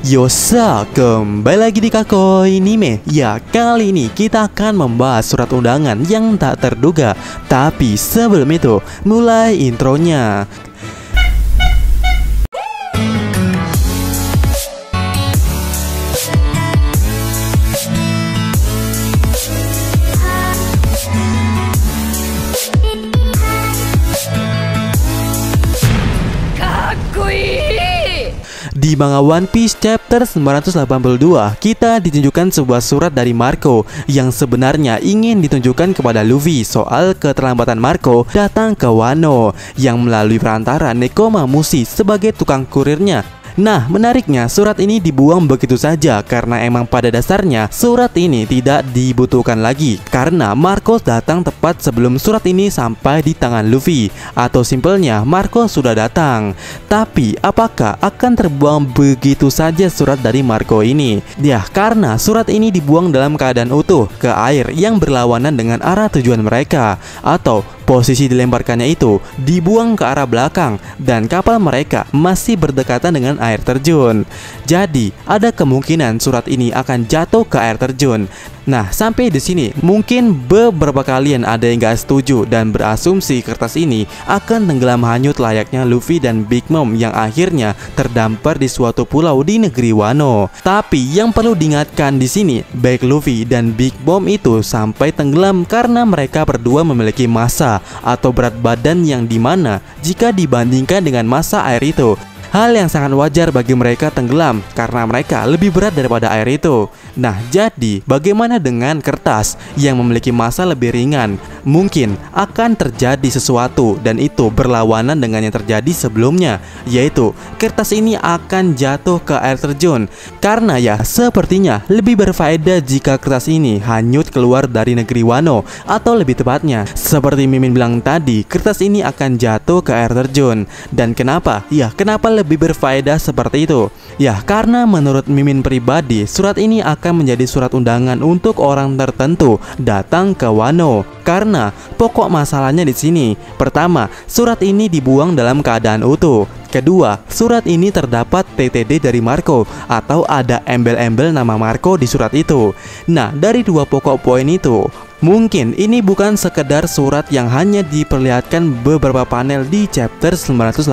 Yosa, kembali lagi di Kakoi Anime. Ya, kali ini kita akan membahas surat undangan yang tak terduga. Tapi sebelum itu, mulai intronya. Di manga One Piece chapter 982, kita ditunjukkan sebuah surat dari Marco yang sebenarnya ingin ditunjukkan kepada Luffy soal keterlambatan Marco datang ke Wano yang melalui perantara Nekomamushi sebagai tukang kurirnya. Nah, menariknya surat ini dibuang begitu saja karena emang pada dasarnya surat ini tidak dibutuhkan lagi karena Marco datang tepat sebelum surat ini sampai di tangan Luffy, atau simpelnya Marco sudah datang. Tapi apakah akan terbuang begitu saja surat dari Marco ini? Ya, karena surat ini dibuang dalam keadaan utuh ke air yang berlawanan dengan arah tujuan mereka, atau posisi dilemparkannya itu dibuang ke arah belakang dan kapal mereka masih berdekatan dengan air terjun. Jadi, ada kemungkinan surat ini akan jatuh ke air terjun. Nah, sampai di sini mungkin beberapa kalian ada yang gak setuju dan berasumsi kertas ini akan tenggelam hanyut layaknya Luffy dan Big Mom yang akhirnya terdampar di suatu pulau di negeri Wano. Tapi yang perlu diingatkan di sini, baik Luffy dan Big Mom itu sampai tenggelam karena mereka berdua memiliki massa atau berat badan yang dimana jika dibandingkan dengan massa air itu, hal yang sangat wajar bagi mereka tenggelam karena mereka lebih berat daripada air itu. Nah, jadi bagaimana dengan kertas yang memiliki massa lebih ringan? Mungkin akan terjadi sesuatu dan itu berlawanan dengan yang terjadi sebelumnya, yaitu kertas ini akan jatuh ke air terjun. Karena ya, sepertinya lebih berfaedah jika kertas ini hanyut keluar dari negeri Wano, atau lebih tepatnya seperti Mimin bilang tadi, kertas ini akan jatuh ke air terjun. Dan kenapa? Ya, kenapa lebih berfaedah seperti itu? Ya, karena menurut Mimin pribadi, surat ini akan menjadi surat undangan untuk orang tertentu datang ke Wano. Karena pokok masalahnya di sini, pertama, surat ini dibuang dalam keadaan utuh. Kedua, surat ini terdapat TTD dari Marco atau ada embel-embel nama Marco di surat itu. Nah, dari dua pokok poin itu, mungkin ini bukan sekedar surat yang hanya diperlihatkan beberapa panel di chapter 982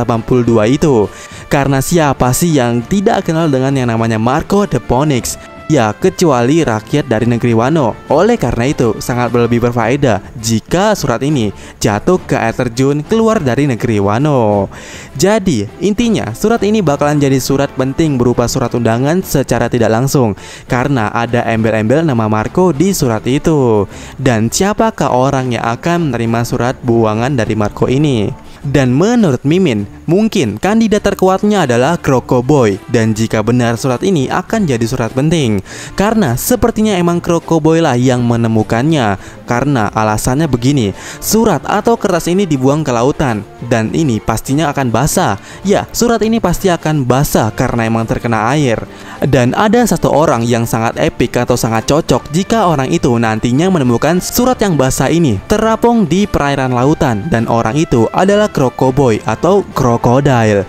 itu. Karena siapa sih yang tidak kenal dengan yang namanya Marco the Phoenix? Ya, kecuali rakyat dari negeri Wano. Oleh karena itu, sangat lebih berfaedah jika surat ini jatuh ke air terjun keluar dari negeri Wano. Jadi, intinya surat ini bakalan jadi surat penting berupa surat undangan secara tidak langsung karena ada embel-embel nama Marco di surat itu. Dan siapakah orang yang akan menerima surat buangan dari Marco ini? Dan menurut Mimin, mungkin kandidat terkuatnya adalah Crocoboy. Dan jika benar surat ini akan jadi surat penting karena sepertinya emang Crocoboy lah yang menemukannya. Karena alasannya begini, surat atau kertas ini dibuang ke lautan dan ini pastinya akan basah. Ya, surat ini pasti akan basah karena emang terkena air. Dan ada satu orang yang sangat epik atau sangat cocok jika orang itu nantinya menemukan surat yang basah ini terapung di perairan lautan, dan orang itu adalah Crocoboy atau Crocodile.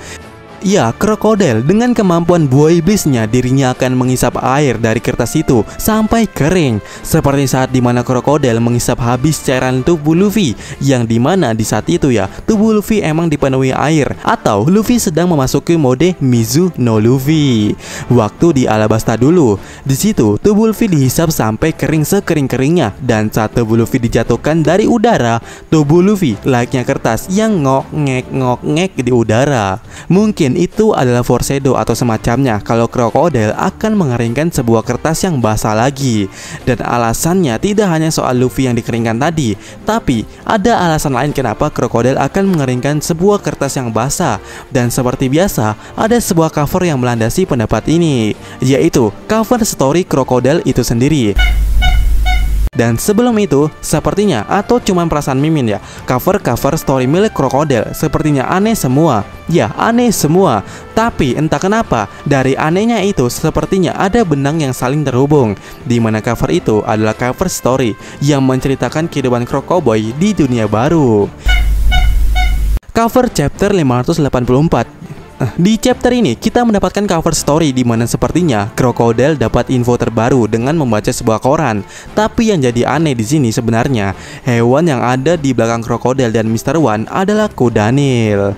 Ya, Crocodile dengan kemampuan buah iblisnya, dirinya akan mengisap air dari kertas itu sampai kering. Seperti saat dimana Crocodile mengisap habis cairan tubuh Luffy, yang dimana di saat itu ya, tubuh Luffy emang dipenuhi air, atau Luffy sedang memasuki mode Mizu no Luffy. Waktu di Alabasta dulu, di situ tubuh Luffy dihisap sampai kering sekering-keringnya, dan saat tubuh Luffy dijatuhkan dari udara, tubuh Luffy layaknya kertas yang ngok-ngek di udara. Mungkin itu adalah foreshadow atau semacamnya kalau Crocodile akan mengeringkan sebuah kertas yang basah lagi. Dan alasannya tidak hanya soal Luffy yang dikeringkan tadi, tapi ada alasan lain kenapa Crocodile akan mengeringkan sebuah kertas yang basah. Dan seperti biasa, ada sebuah cover yang melandasi pendapat ini, yaitu cover story Crocodile itu sendiri. Dan sebelum itu, sepertinya atau cuman perasaan Mimin ya, cover-cover story milik Crocodile sepertinya aneh semua. Ya, aneh semua. Tapi entah kenapa, dari anehnya itu sepertinya ada benang yang saling terhubung, di mana cover itu adalah cover story yang menceritakan kehidupan Crocoboy di dunia baru. Cover chapter 584. Di chapter ini kita mendapatkan cover story di mana sepertinya Crocodile dapat info terbaru dengan membaca sebuah koran. Tapi yang jadi aneh di sini sebenarnya hewan yang ada di belakang Crocodile dan Mr. One adalah kudanil.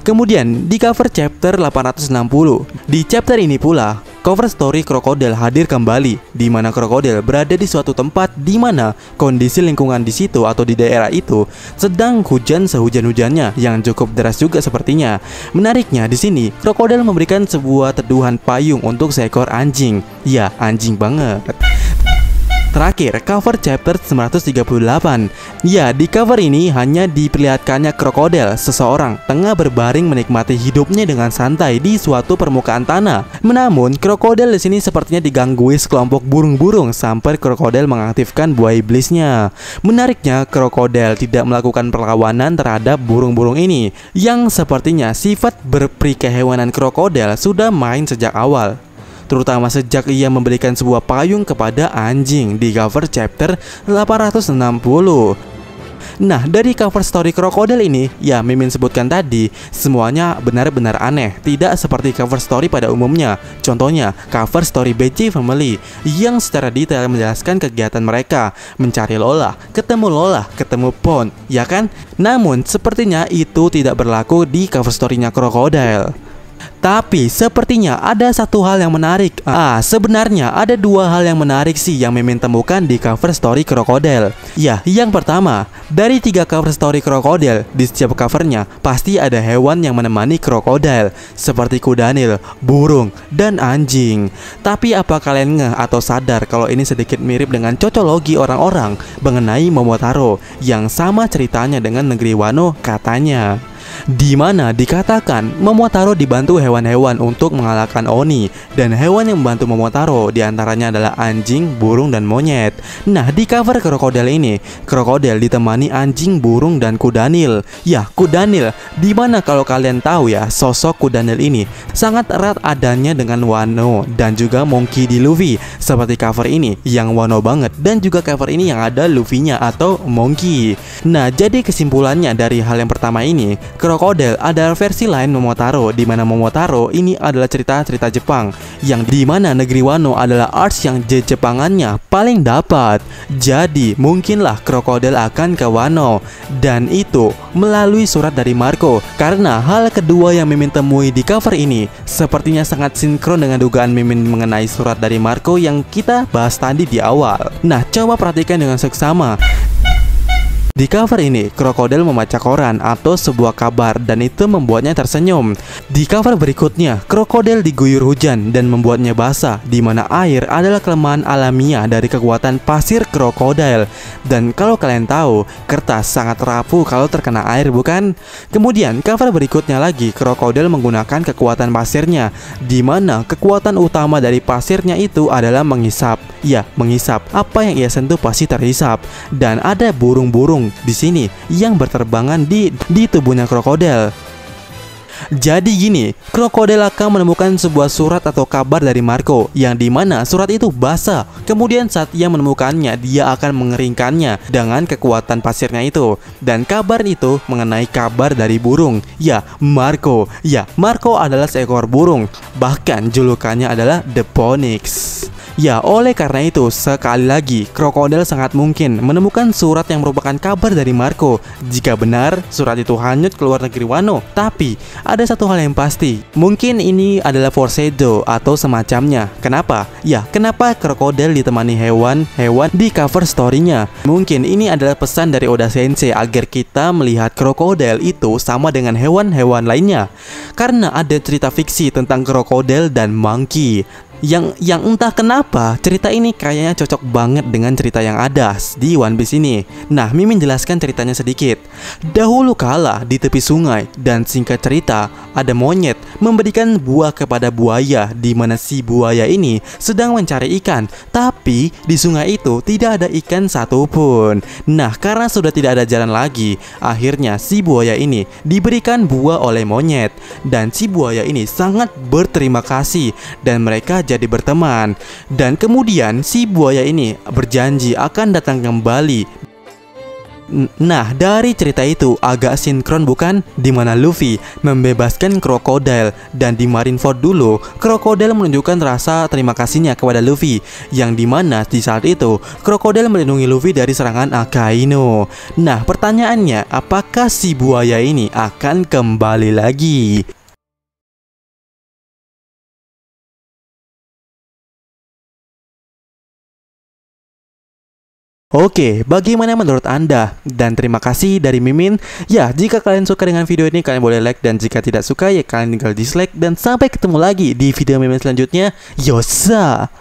Kemudian di cover chapter 860, di chapter ini pula cover story Crocodile hadir kembali, di mana Crocodile berada di suatu tempat di mana kondisi lingkungan di situ atau di daerah itu sedang hujan sehujan-hujannya yang cukup deras juga sepertinya. Menariknya di sini Crocodile memberikan sebuah teduhan payung untuk seekor anjing. Ya, anjing banget. Terakhir, cover chapter 938. Ya, di cover ini hanya diperlihatkannya Crocodile, seseorang tengah berbaring menikmati hidupnya dengan santai di suatu permukaan tanah. Namun, Crocodile di sini sepertinya digangguin sekelompok burung-burung sampai Crocodile mengaktifkan buah iblisnya. Menariknya, Crocodile tidak melakukan perlawanan terhadap burung-burung ini, yang sepertinya sifat berperikehewanan Crocodile sudah main sejak awal, terutama sejak ia memberikan sebuah payung kepada anjing di cover chapter 860. Nah, dari cover story Crocodile ini, ya Mimin sebutkan tadi, semuanya benar-benar aneh, tidak seperti cover story pada umumnya. Contohnya, cover story BC Family yang secara detail menjelaskan kegiatan mereka, mencari Lola, ketemu Pond, ya kan? Namun, sepertinya itu tidak berlaku di cover story-nya Crocodile. Tapi sepertinya ada satu hal yang menarik. Sebenarnya ada dua hal yang menarik sih yang Mimin temukan di cover story Crocodile. Ya, yang pertama, dari 3 cover story Crocodile, di setiap covernya pasti ada hewan yang menemani Crocodile, seperti kudanil, burung, dan anjing. Tapi apa kalian ngeh atau sadar kalau ini sedikit mirip dengan cocologi orang-orang mengenai Momotaro yang sama ceritanya dengan negeri Wano katanya, di mana dikatakan Momotaro dibantu hewan-hewan untuk mengalahkan Oni, dan hewan yang membantu Momotaro diantaranya adalah anjing, burung, dan monyet. Nah, di cover Crocodile ini, Crocodile ditemani anjing, burung, dan kudanil. Ya, kudanil, di mana kalau kalian tahu ya, sosok kudanil ini sangat erat adanya dengan Wano dan juga Monkey di Luffy, seperti cover ini yang Wano banget, dan juga cover ini yang ada Luffy-nya atau Monkey. Nah, jadi kesimpulannya dari hal yang pertama ini, Crocodile adalah versi lain Momotaro, di mana Momotaro ini adalah cerita-cerita Jepang, yang di mana negeri Wano adalah arts yang Jepangannya paling dapat. Jadi mungkinlah Crocodile akan ke Wano, dan itu melalui surat dari Marco. Karena hal kedua yang Mimin temui di cover ini sepertinya sangat sinkron dengan dugaan Mimin mengenai surat dari Marco yang kita bahas tadi di awal. Nah, coba perhatikan dengan seksama. Di cover ini, Crocodile membaca koran atau sebuah kabar dan itu membuatnya tersenyum. Di cover berikutnya, Crocodile diguyur hujan dan membuatnya basah, di mana air adalah kelemahan alamiah dari kekuatan pasir Crocodile. Dan kalau kalian tahu, kertas sangat rapuh kalau terkena air, bukan? Kemudian, cover berikutnya lagi, Crocodile menggunakan kekuatan pasirnya, di mana kekuatan utama dari pasirnya itu adalah menghisap. Ya, menghisap. Apa yang ia sentuh pasti terhisap. Dan ada burung-burung di sini yang berterbangan di tubuhnya Crocodile. Jadi gini, Crocodile akan menemukan sebuah surat atau kabar dari Marco, yang dimana surat itu basah. Kemudian saat ia menemukannya, dia akan mengeringkannya dengan kekuatan pasirnya itu. Dan kabar itu mengenai kabar dari burung. Ya, Marco. Ya, Marco adalah seekor burung. Bahkan julukannya adalah The Phoenix. Ya, oleh karena itu, sekali lagi, Crocodile sangat mungkin menemukan surat yang merupakan kabar dari Marco. Jika benar, surat itu hanyut ke luar negeri Wano. Tapi, ada satu hal yang pasti. Mungkin ini adalah foreshadow atau semacamnya. Kenapa? Ya, kenapa Crocodile ditemani hewan-hewan di cover story-nya? Mungkin ini adalah pesan dari Oda Sensei agar kita melihat Crocodile itu sama dengan hewan-hewan lainnya. Karena ada cerita fiksi tentang Crocodile dan Monkey. Yang entah kenapa cerita ini kayaknya cocok banget dengan cerita yang ada di One Piece ini. Nah, Mimin jelaskan ceritanya sedikit. Dahulu kala di tepi sungai, dan singkat cerita, ada monyet memberikan buah kepada buaya, di mana si buaya ini sedang mencari ikan. Tapi di sungai itu tidak ada ikan satupun. Nah, karena sudah tidak ada jalan lagi, akhirnya si buaya ini diberikan buah oleh monyet. Dan si buaya ini sangat berterima kasih, dan mereka jadi berteman. Dan kemudian si buaya ini berjanji akan datang kembali Nah, dari cerita itu agak sinkron bukan? Dimana Luffy membebaskan Crocodile, dan di Marineford dulu Crocodile menunjukkan rasa terima kasihnya kepada Luffy, yang dimana di saat itu Crocodile melindungi Luffy dari serangan Akainu. Nah, pertanyaannya, apakah si buaya ini akan kembali lagi? Oke, bagaimana menurut Anda? Dan terima kasih dari Mimin. Ya, jika kalian suka dengan video ini, kalian boleh like. Dan jika tidak suka, ya kalian tinggal dislike. Dan sampai ketemu lagi di video Mimin selanjutnya. Yosa!